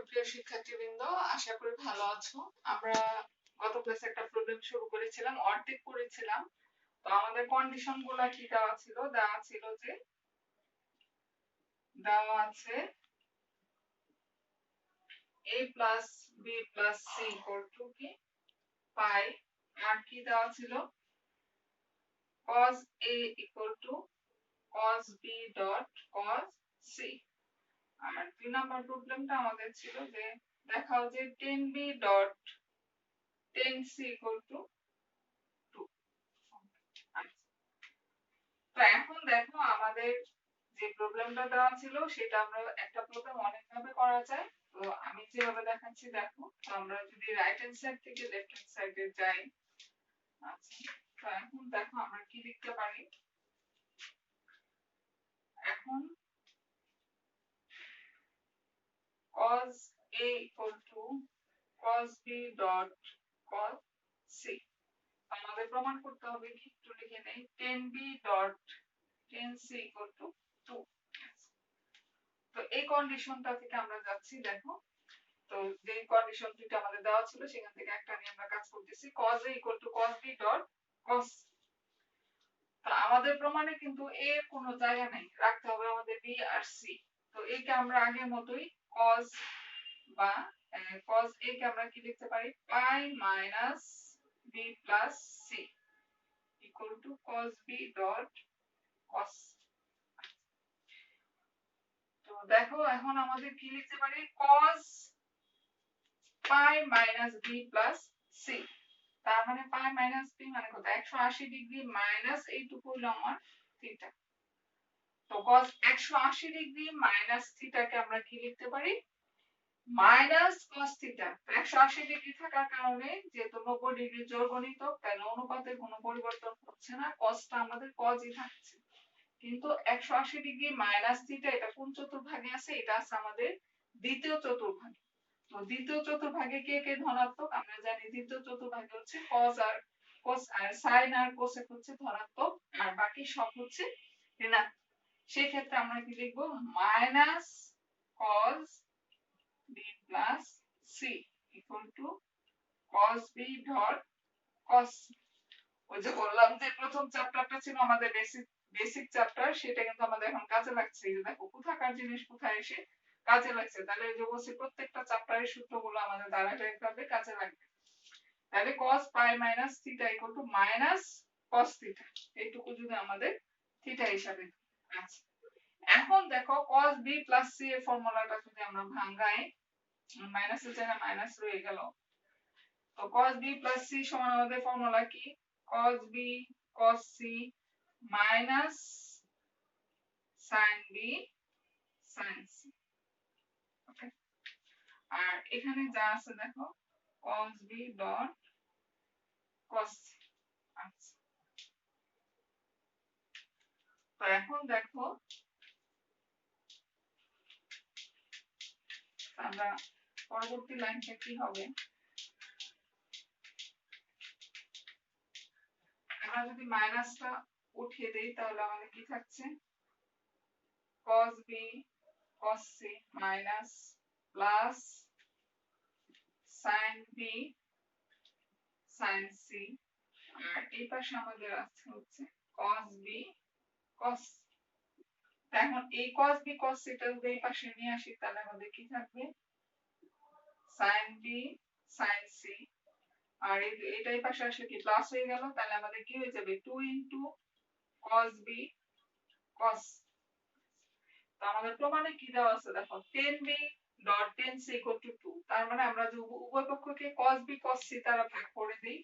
সুপ্রিয় শিক্ষার্থীবৃন্দ, আশা করি ভালো আছো। আমরা গত ক্লাসে একটা প্রবলেম শুরু করেছিলাম, অর্ধেক করেছিলাম। তো আমাদের কন্ডিশন গুলা কি দেওয়া ছিল? দেওয়া ছিল যে দেওয়া আছে a plus b plus c equal to কি পাই, আর কি দেওয়া ছিল? cos a equal to cos b dot cos c। R 2 number প্রবলেমটা আমাদের ছিল যে দেখাও যে 10b dot 10c equal to 2। তো এখন দেখো আমাদের যে প্রবলেমটা দেওয়া ছিল সেটা আমরা একটা প্রবলেম অনেকভাবে করা যায়। তো আমি যেভাবে দেখাচ্ছি দেখো। তো আমরা যদি রাইট হ্যান্ড সাইড থেকে লেফট হ্যান্ড সাইডে যাই, আচ্ছা, তো এখন দেখো আমরা কি লিখতে পারি। এখন cos a equal to cos b dot cos c। আমাদের প্রমাণ করতে হবে কি, একটু লিখে নেই, 10b dot 10c equal to 2। তো এই কন্ডিশনটা থেকে আমরা যাচ্ছি দেখো। তো যে কন্ডিশন দুটো আমাদের দেওয়া ছিল সেখান থেকে একটা নিয়ে আমরা কাজ করতেছি, cos a equal to cos b dot cos। তো আমাদের প্রমাণে কিন্তু a এর কোনো জায়গা নাই, রাখতে হবে আমাদের b আর c। তো একে আমরা আগের মতোই cos বা cos a কে আমরা কি লিখতে পারি, pi minus b plus c equal to cos b dot cos। তো দেখো এখন আমাদের কি লিখতে পারি, cos পাই মাইনাস b প্লাস c। তার মানে পাই মাইনাস বি মানে কত, 180 ডিগ্রি মাইনাস এইটুকু হলো আমার থিটা। তো cos 180 ডিগ্রি মাইনাস থিটাকে আমরা কি লিখতে পারি, মাইনাস cos থিটা। 180 ডিগ্রি থাকার কারণে যেহেতু 90 ডিগ্রি জোড়গণিতক, তাহলে অনুপাতের কোনো পরিবর্তন হচ্ছে না, cosটা আমাদের cosই থাকছে। কিন্তু 180 ডিগ্রি মাইনাস থিটা এটা কোন চতুর্ভাগে আছে, এটা আছে আমাদের দ্বিতীয় চতুর্ভাগে। তো দ্বিতীয় চতুর্ভাগে কে কে ধনাত্মক, আমরা জানি দ্বিতীয় চতুর্ভাগে হচ্ছে cos আর cos আর sin আর cosec হচ্ছে ধনাত্মক, আর বাকি সব হচ্ছে ঋণাত্মক। সেই ক্ষেত্রে আমরা কি লিখব, minus cos b plus c equal to cos b dot cos। ওই যে বললাম যে প্রথম চ্যাপ্টারটা ছিল আমাদের বেসিক চ্যাপ্টার, সেটা কিন্তু আমাদের এখন কাজে লাগছে। এই যে দেখো কোথাকার জিনিস কোথায় এসে কাজে লাগছে। তাহলে এই যে বলছি প্রত্যেকটা চ্যাপ্টারের সূত্রগুলো আমাদের ধারাবাহিকভাবে কাজে লাগবে। তাহলে cos pi minus theta equal to minus cos theta, এইটুকু যদি আমাদের থিটা হিসাবে। আচ্ছা, এখন দেখো cos b প্লাস c এর ফর্মুলাটা যদি আমরা ভাঙাই, মাইনাসের জায়গায় মাইনাস রয়ে গেল। তো cos b প্লাস c সমান আমাদের ফর্মুলা কি, cos b cos c minus sin b sin c। ওকে, আর এখানে যা আছে দেখো cos b dot cos c। আচ্ছা, তো এখন দেখো আমরা পরবর্তী লাইনটা কি হবে, আমরা যদি মাইনাসটা উঠিয়ে দেই তাহলে আমাদের কি থাকছে, cos b cos c minus plus sin b sin c। আর এই পাশে আমাদের আছে হচ্ছে cos b cos। এখন এই cos b cos c টা যদি এই পাশে নিয়ে আসি তাহলে আমাদের কি থাকবে, sin b sin c। আর এটা এই পাশে আসলে কি প্লাস হয়ে গেল, তাহলে আমাদের কি হয়ে যাবে 2 into cos b cos। তো আমাদের প্রমাণে কি দেওয়া আছে দেখো, 10b dot 10c equal to 2। তার মানে আমরা যদি উভয় পক্ষকে cos b cos c দ্বারা ভাগ করে দেই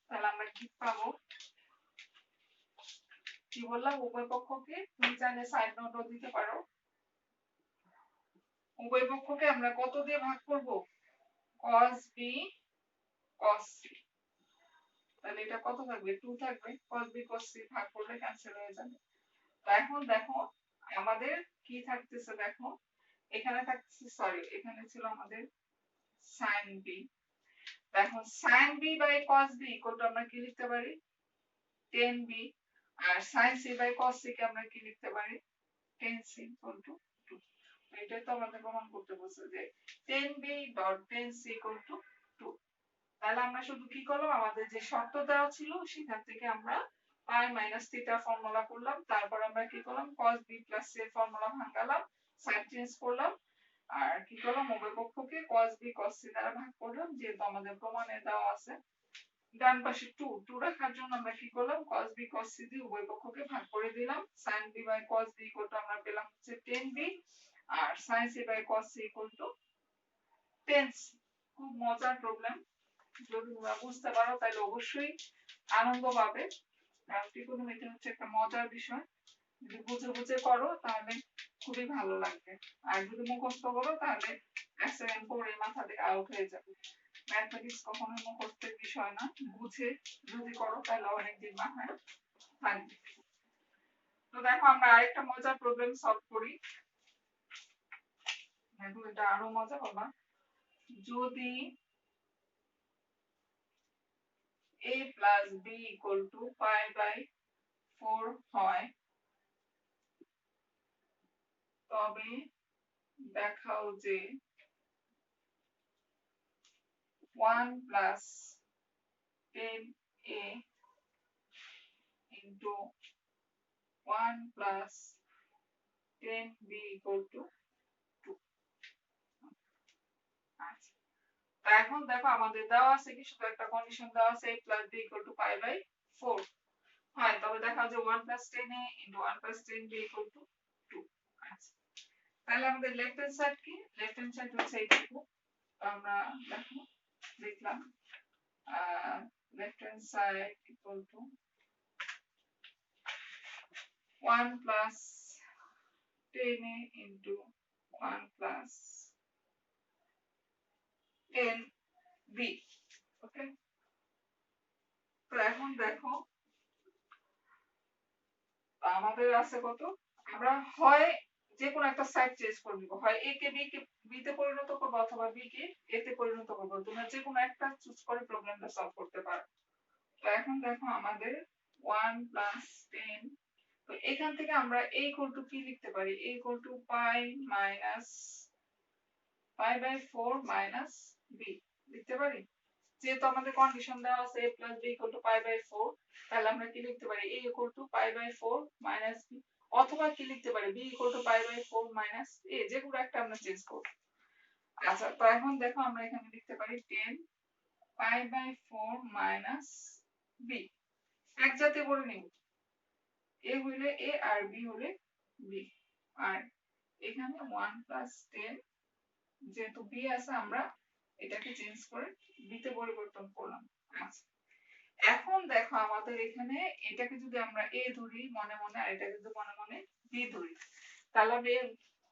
তাহলে আমরা কি পাবো, কি বললাম, উভয় পক্ষকে তুমি চাইলে সাইড নোটও দিতে পারো। উভয় পক্ষকে আমরা কত দিয়ে ভাগ করব, cos b cos c। তাহলে এটা কত থাকবে, 2 থাকবে, cos b cos c ভাগ করলে ক্যান্সেল হয়ে যাবে। তো এখন দেখো আমাদের কি থাকতেছে, দেখো এখানে থাকছে, সরি এখানে ছিল আমাদের sin b। দেখো sin b by cos b equal to আমরা কি লিখতে পারি, 10b। আর sin c by cos c কে আমরা কি লিখতে পারি, 10c ইকুয়াল টু 2। তো এটাই তো আমাদের প্রমাণ করতে বলছে যে 10b dot 10c equal to 2। তাহলে আমরা শুধু কি করলাম, আমাদের যে শর্ত দেওয়া ছিল সেখান থেকে আমরা পাই মাইনাস থিটা ফর্মুলা করলাম, তারপর আমরা কি করলাম cos b প্লাস c এর ফর্মুলা ভাঙালাম, সাইড চেঞ্জ করলাম, আর কি করলাম উভয় পক্ষকে cos b cos c দ্বারা ভাগ করলাম, যেহেতু আমাদের প্রমাণে দেওয়া আছে। ডান পাশে 2 রাখার জন্য আমরা কি করলাম cos b cos c দিয়ে উভয় পক্ষকে ভাগ করে দিলাম। sin b by cos b equal to আমরা পেলাম হচ্ছে 10b, আর sin c by cos c equal to 10c। খুব মজার প্রবলেম, যদি তোমরা বুঝতে পারো তাহলে অবশ্যই আনন্দ পাবে, কারণ ত্রিকোণমিতি হচ্ছে একটা মজার বিষয়। যদি বুঝে বুঝে করো তাহলে খুবই ভালো লাগবে, আর যদি মুখস্থ করো তাহলে এক সেকেন্ড পরে মাথা থেকে আউট হয়ে যাবে। ম্যাথমেটিক্স কখনো মুখস্থের বিষয় না, বুঝে যদি করো তাহলে অনেকদিন মাথায় থাকবে। তো দেখো আমরা আরেকটা মজার প্রবলেম সলভ করি, দেখো এটা আরো মজা পাবা। যদি a plus b equal to pi by 4 হয়, তবে দেখাও যে 1 plus 10a into 1 plus 10b equal to 2। আচ্ছা, এখন দেখো আমাদের দেওয়া আছে কি, শুধু একটা কন্ডিশন দেওয়া আছে a plus b equal to pi by 4 হয়, তবে দেখা যায় 1 plus 10a into 1 plus 10b equal to 2। আচ্ছা, তাহলে আমাদের লেফট হ্যান্ড সাইড কি, লেফট হ্যান্ড সাইড হচ্ছে এইটুকু। আমরা দেখো লিখলাম left hand side equal to 1 plus 10a into 1 plus 10b। ওকে, তো এখন দেখো আমাদের আছে কত, আমরা হয় যে কোনো একটা সাইড চেঞ্জ করে নিব, হয় a কে b তে পরিণত করব অথবা b কে a তে পরিণত করব, তোমরা যে কোনো একটা চুজ করে প্রবলেমটা সলভ করতে পারো। তো এখন দেখো আমাদের 1 plus 10, তো এখান থেকে আমরা a equal to কি লিখতে পারি, a equal to pi minus pi by 4 minus b লিখতে পারি। যেহেতু আমাদের কন্ডিশন দেওয়া আছে a plus b equal to pi by 4, তাহলে আমরা কি লিখতে পারি a equal to pi by 4 minus b, অথবা কি লিখতে পারি b equal to pi by 4 minus a, যে কোনো একটা আমরা চেঞ্জ করব। আচ্ছা, তো এখন দেখো আমরা এখানে লিখতে পারি 10 pi by 4 minus b, এক জাতি করে নিব, a হইলে a আর b হলে b, আর এখানে 1 plus 10, যেহেতু b আছে আমরা এটাকে চেঞ্জ করে b তে পরিবর্তন করলাম। আচ্ছা, এখন দেখো আমাদের এখানে এটাকে যদি আমরা a ধরি মনে মনে, আর এটাকে যদি মনে মনে b ধরি, তাহলে আমরা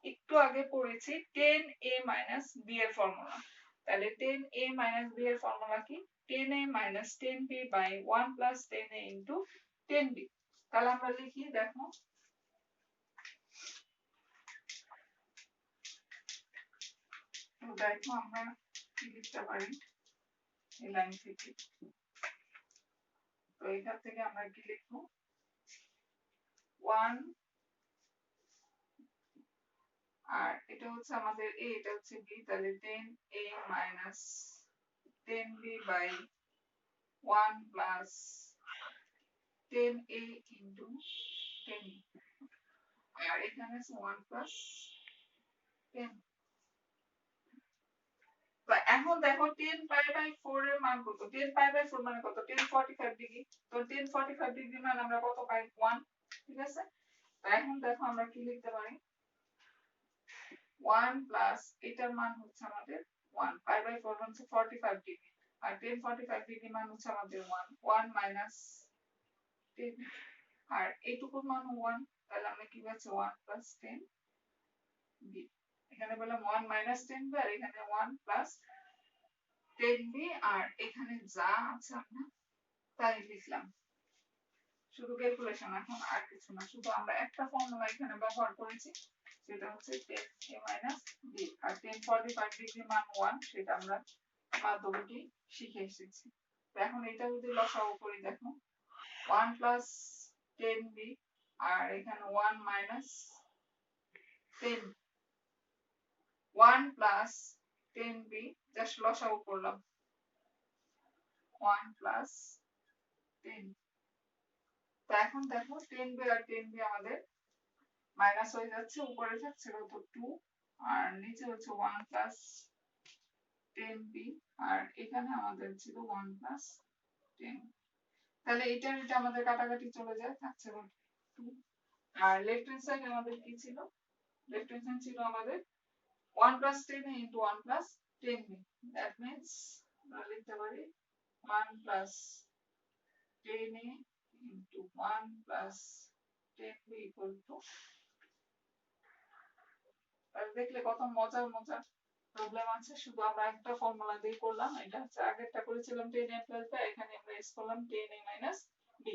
একটু আগে পড়েছি 10a minus b এর ফর্মুলা। তাহলে 10a minus b এর ফর্মুলা কি, 10a minus 10b by 1 plus 10a into 10b। তাহলে আমরা লিখি, দেখো দেখো আমরা কি লিখতে পারি এই লাইন থেকে, তো এখান থেকে আমরা কি লিখবো 1, আর এটা হচ্ছে আমাদের a, এটা হচ্ছে b, তাহলে 10a minus 10b by 1 plus 10a into 10, আর এখানে আছে 1 plus 10। তো এখন দেখো 10 pi by 4 এর মান কত, 10 pi by 4 মানে কত, 1045 ডিগ্রি। তো 1045 ডিগ্রি মান আমরা কত পাই, 1। ঠিক আছে, তো এখন দেখো আমরা কি লিখতে পারি 1 প্লাস এটার মান হচ্ছে আমাদের 1, pi by 4 হচ্ছে 45 ডিগ্রি, আর 1045 ডিগ্রি মান হচ্ছে আমাদের 1 মাইনাস 10, আর এইটুকুর মান 1, তাহলে আমরা কি পাচ্ছি 1 প্লাস 10 b, এখানে বললাম 1 মাইনাস 10 b, আর এখানে 1 প্লাস 10b, আর এখানে যা আছে আমরা তাই লিখলাম, শুধু ক্যালকুলেশন, এখন আর কিছু না, শুধু আমরা একটা ফর্মুলা এখানে ব্যবহার করেছি, সেটা হচ্ছে 10a minus b, আর 1045 ডিগ্রি মান 1, সেটা আমরা মাধ্যমিকে শিখে এসেছি। তো এখন এটা যদি লসাগু করি, দেখো 1 plus 10b, আর এখানে 1 minus 10, প্লাস 10b জাস্ট লসাগু করলাম 1 প্লাস 10। তো এখন দেখো 10b আর 10b আমাদের মাইনাস হয়ে যাচ্ছে, উপরে থাকছে কত 2 আর নিচে হচ্ছে 1 প্লাস 10b আর এখানে আমাদের ছিল 1 প্লাস 10। তাহলে এটা আমাদের কাটাকাটি চলে যায়, থাকছে 2 আর লেফট হ্যান্ড সাইড আমাদের কি ছিল, লেফট হ্যান্ড সাইড ছিল আমাদের 1 plus 10 into 1 plus 10b, that means আমরা লিখতে পারি 1 plus 10a into 1 plus 10b equal to, আর দেখলে কত মজার মজার প্রবলেম আছে, শুধু আমরা একটা ফর্মুলা দিয়ে করলাম। এটা হচ্ছে আগেরটা করেছিলাম 10a plus b, এখানে আমরা ইউজ করলাম 10a minus b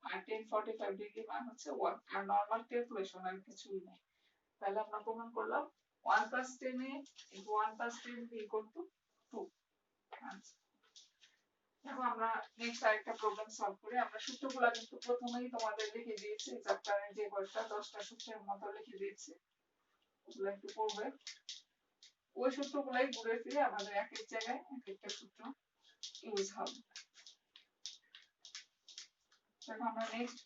আর 1045 ডিগ্রি মান হচ্ছে 1 আর নরমাল ক্যালকুলেশন আর কিছুই নেই। তাহলে আমরা প্রমাণ করলাম 1 plus 10a into 1 plus 10b equal to 2। আচ্ছা, এখন আমরা নেক্সট আরেকটা প্রবলেম সলভ করি। আমরা সূত্রগুলো কিন্তু প্রথমেই তোমাদের লিখে দিয়েছি, চ্যাপ্টারের যে বইটা 10টা সূত্রের মতো লিখে দিয়েছি, ওগুলো একটু পড়বে। ওই সূত্রগুলাই ঘুরে ফিরে আমাদের এক এক জায়গায় এক একটা সূত্র ইউজ হবে। এখন আমরা নেক্সট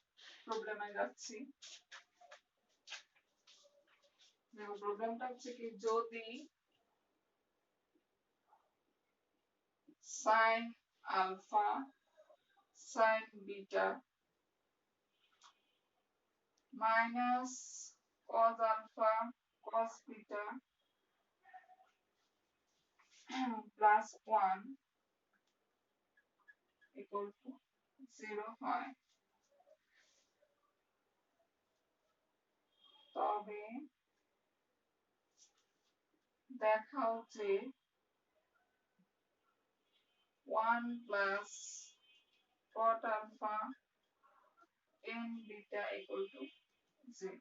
প্রবলেমে যাচ্ছি। দেখো প্রবলেমটা হচ্ছে কি, যদি sin alpha sin beta minus cos alpha cos beta plus 1 equal to 0 হয়, তবে দেখাও যে 1 plus cot alpha n beta equal to 0।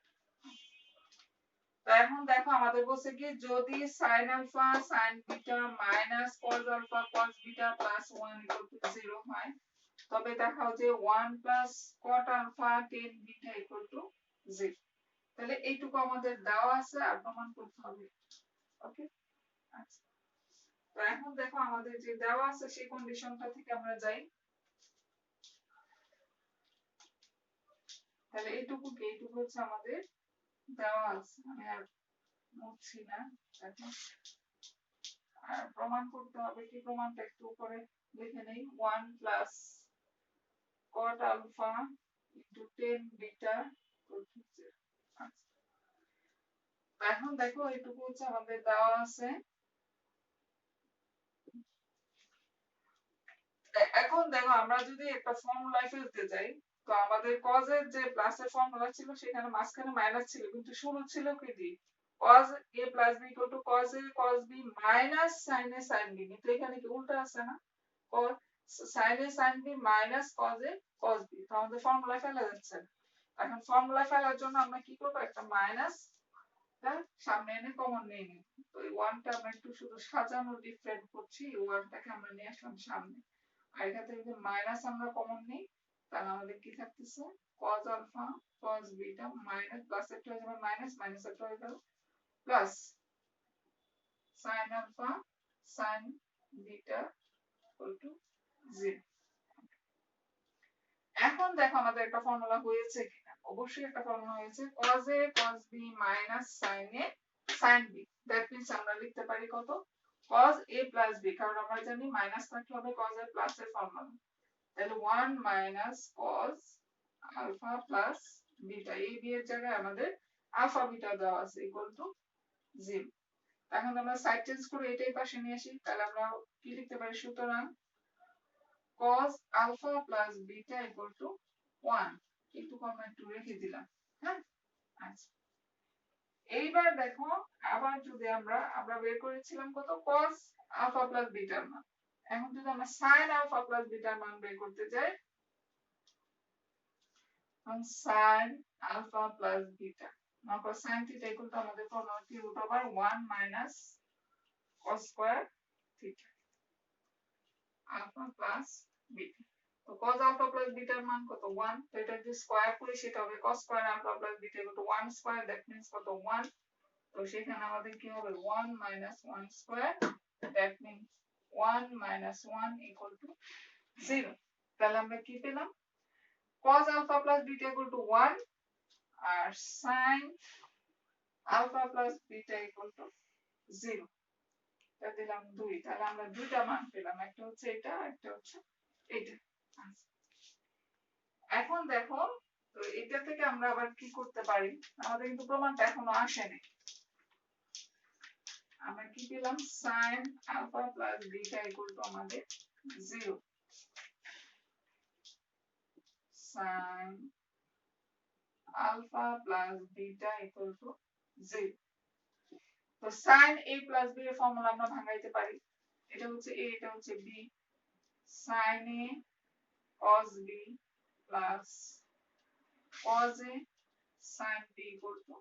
তো এখন দেখো আমাদের বলছে কি, যদি sin alpha sin beta minus cos alpha cos beta plus 1 equal to 0 হয়, তবে দেখাও যে 1 plus cot alpha tan beta equal to 0। তাহলে এইটুকু আমাদের দেওয়া আছে আর প্রমাণ করতে হবে। ওকে, আচ্ছা, তো এখন দেখো আমাদের যে দেওয়া আছে সেই কন্ডিশনটা থেকে আমরা যাই। তাহলে এইটুকু কি, এইটুকু হচ্ছে আমাদের দেওয়া আছে, আমি আর মুছছি না। এখন আর প্রমাণ করতে হবে কি, প্রমাণটা একটু উপরে লিখে নেই, 1 plus cot alpha into tan beta equal to 0। আচ্ছা, এখন দেখো এইটুকু হচ্ছে আমাদের দেওয়া আছে। এখন দেখো আমরা যদি একটা ফর্মুলায় ফেলতে যাই, তো আমাদের cos এর যে প্লাস এর ফর্মুলা ছিল সেখানে মাঝখানে মাইনাস ছিল, কিন্তু শুরু ছিল কি দিয়ে, cos a plus b equal to cos a cos b minus sin a sin b, কিন্তু এখানে কি উল্টা আছে না, cos sin a sin b minus cos a cos b, তো আমাদের ফর্মুলা ফেলা যাচ্ছে। এখন ফর্মুলা ফেলার জন্য আমরা কি করব, একটা মাইনাস সামনে এনে কমন নিয়ে নিব। তো এই 1 টা আমরা একটু শুধু সাজানো ডিফারেন্ট করছি, এই 1 টাকে আমরা নিয়ে আসলাম সামনে, আর এটা থেকে যদি মাইনাস আমরা কমন নিই তাহলে আমাদের কি থাকতেছে, cos alpha cos beta minus plus একটা হয়ে যাবে মাইনাস, মাইনাস একটা হয়ে গেল plus sin alpha sin beta equal to 0। এখন দেখো আমাদের একটা ফর্মুলা হয়েছে কিনা, অবশ্যই একটা ফর্মুলা হয়েছে, cos a cos b minus sin a sin b, that means আমরা লিখতে পারি কত, cos a plus b, কারণ আমরা জানি মাইনাস থাকলে হবে cos a plus এর ফর্মুলা, তাহলে 1 minus cos alpha plus beta, এই b এর জায়গায় আমাদের alpha beta দেওয়া আছে equal to 0। এখন আমরা সাইড চেঞ্জ করে এটাই পাশে নিয়ে আসি, তাহলে আমরা কি লিখতে পারি, সুতরাং cos alpha plus beta equal to 1, একটু আমরা একটু রেখে দিলাম। হ্যাঁ, আচ্ছা, এইবার দেখো আবার যদি আমরা বের করেছিলাম কত, cos alpha plus beta এর মান, এখন যদি আমরা sin alpha plus beta এর মান বের করতে যাই, sin alpha plus beta, আমরা sin theta equal to আমাদের ফর্মুলা কি, √1 minus cos square theta alpha plus beta। তো cos alpha plus beta এর মান কত, 1, তো এটা যদি স্কয়ার করি সেটা হবে cos square alpha plus beta equal to 1 square, that means কত, 1 তো সেখানে আমাদের কি হবে 1 minus 1 square, that means 1 minus 1 equal to 0. তাহলে আমরা কি পেলাম? cos alpha plus beta equal to 1 R sin alpha plus beta equal to 0. এটা দিলাম 2, তাহলে আমরা দুইটা মান পেলাম, একটা হচ্ছে এটা একটা হচ্ছে এটা। এখন দেখো, তো এটা থেকে আমরা আবার কি করতে পারি, আমাদের কিন্তু প্রমাণটা এখনো আসেনি। আমরা কি পেলাম, sin alpha plus beta equal to আমাদের 0, sin alpha plus beta equal to 0। তো sin a plus b এর ফর্মুলা আমরা ভাঙাইতে পারি, এটা হচ্ছে a এটা হচ্ছে b, sin a cos b plus cos a sin b equal to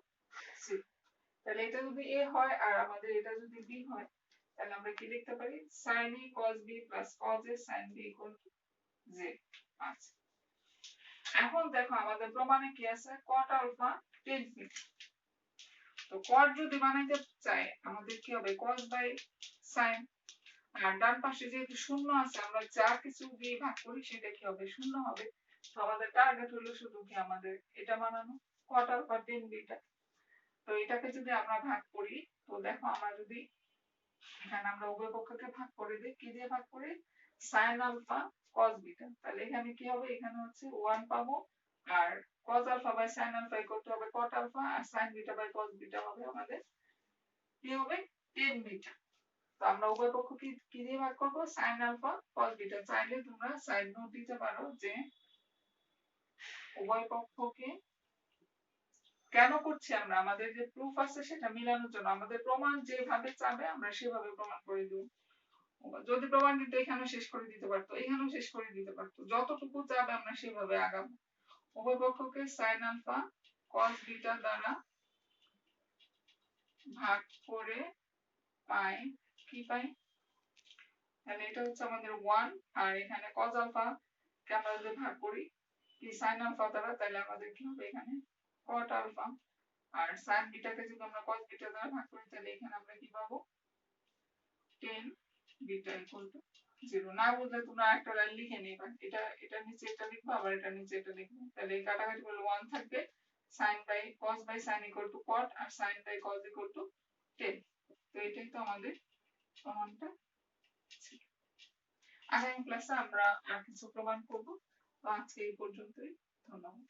0। তাহলে এটা যদি a হয় আর আমাদের এটা যদি b হয়, তাহলে আমরা কি লিখতে পারি, sin a cos b plus cos a sin b equal to 0। আচ্ছা, এখন দেখো আমাদের প্রমাণে কি আছে, cot alpha tan theta। তো cot যদি বানাইতে চাই আমাদের কি হবে, cos by sin, আর ডান পাশে যেহেতু শূন্য আছে আমরা যা কিছু দিয়ে ভাগ করি সেটা কি হবে, শূন্য হবে। তো আমাদের টার্গেট হলো শুধু কি আমাদের এটা বানানো, cot alpha tan beta। তো এটাকে যদি আমরা ভাগ করি, তো দেখো আমরা যদি এখানে আমরা উভয় পক্ষকে ভাগ করে দিই, কি দিয়ে ভাগ করি, sin alpha cos beta, তাহলে এখানে কি হবে, এখানে হচ্ছে 1 পাবো, আর cos alpha by sin alpha করতে হবে cot alpha, R sin beta by cos beta হবে আমাদের কি হবে, tan beta। তো আমরা উভয় পক্ষ কি দিয়ে ভাগ করব, sin alpha cos beta। চাইলে তোমরা সাইড নোট দিতে পারো যে উভয় পক্ষকে কেন করছি আমরা, আমাদের যে প্রুফ আছে সেটা মিলানোর জন্য, আমাদের প্রমাণ যেভাবে চাবে আমরা সেভাবে প্রমাণ করে দেব। যদি প্রমাণ দিতে এখানেও শেষ করে দিতে পারতো, এখানেও শেষ করে দিতে পারতো, যতটুকু চাবে আমরা সেভাবে আগাবো। উভয় পক্ষকে sin alpha cos beta দ্বারা ভাগ করে পাই, কি পাই, তাহলে এটা হচ্ছে আমাদের 1, আর এখানে cos alpha কে আমরা যদি ভাগ করি কি sin alpha দ্বারা, তাহলে আমাদের কি হবে এখানে cot alpha, আর sin beta কে যদি আমরা cos beta দ্বারা ভাগ করি তাহলে এখানে আমরা কি পাবো, tan beta equal to 0। না বুঝলে তোমরা একটা লাইন লিখে নিবা, এটা নিচে এটা লিখবা, আবার এটা নিচে এটা লিখবা, তাহলে এই কাটাকাটি করলে 1 থাকবে, sin by cos by sin equal to cot, R sin by cos equal to tan। তো এটাই তো আমাদের প্রমাণটা ছিল। আগামী ক্লাসে আমরা আর কিছু প্রমাণ করব। তো আজকে এই পর্যন্তই, ধন্যবাদ।